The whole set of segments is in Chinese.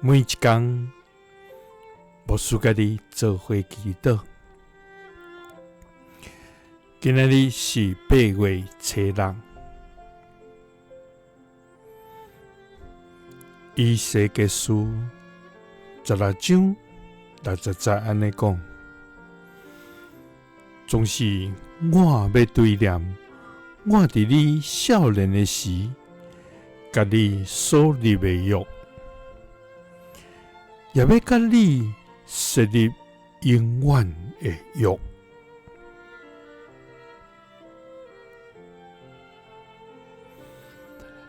每一天，牧师甲你做伙祈祷。今仔日是8月初6，以西结书16章60节安尼讲，总是我要对念，我伫你少年的时，甲你所立的约，也要甲你设立永远的约。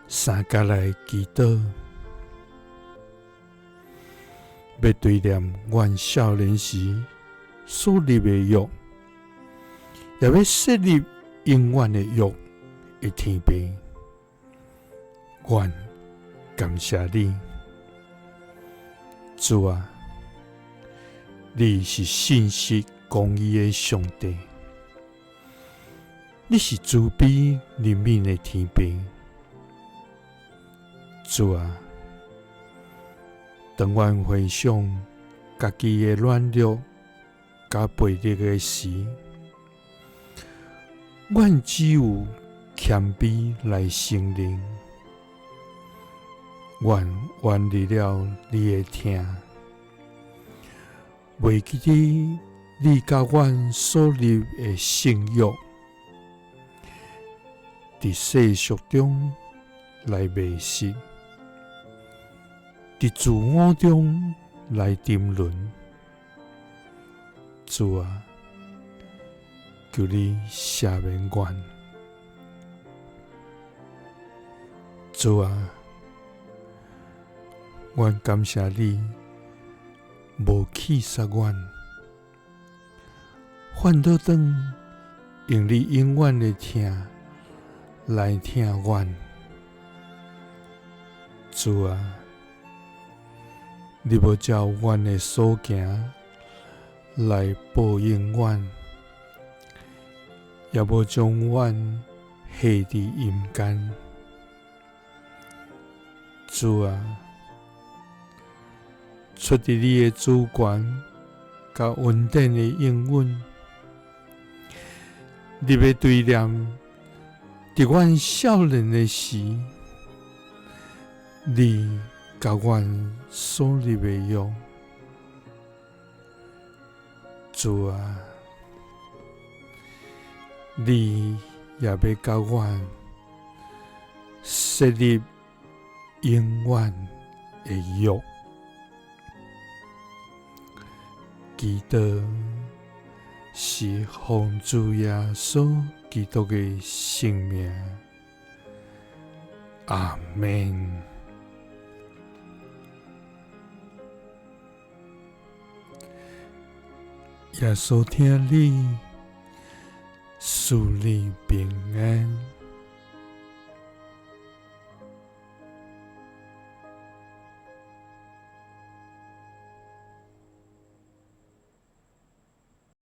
三甲来祈祷，要对念阮少年时所立的约，也要设立永远的约的天父，阮感谢你，主啊！你是信实公义的上帝，你是慈悲怜悯的天父。主啊，当阮回想家己的软弱甲悖逆的时，阮只有谦卑来承认，阮远离了你的疼，袂记得你甲阮所立的圣约，伫世俗中来迷失。伫自我中来沉沦，主啊，求你赦免阮，主啊，阮感谢你无弃杀阮，反倒转用你永远的疼来疼阮，主啊。你要照阮的所行来报应阮，也无将阮下伫阴间。主啊，出于你的主权甲稳定的应允，你要对念伫阮少年的时，你甲阮所立的约，主啊，你也要甲阮设立永远的约。祈禱是奉主耶穌基督的聖名，阿們。耶穌聽你，賜你平安。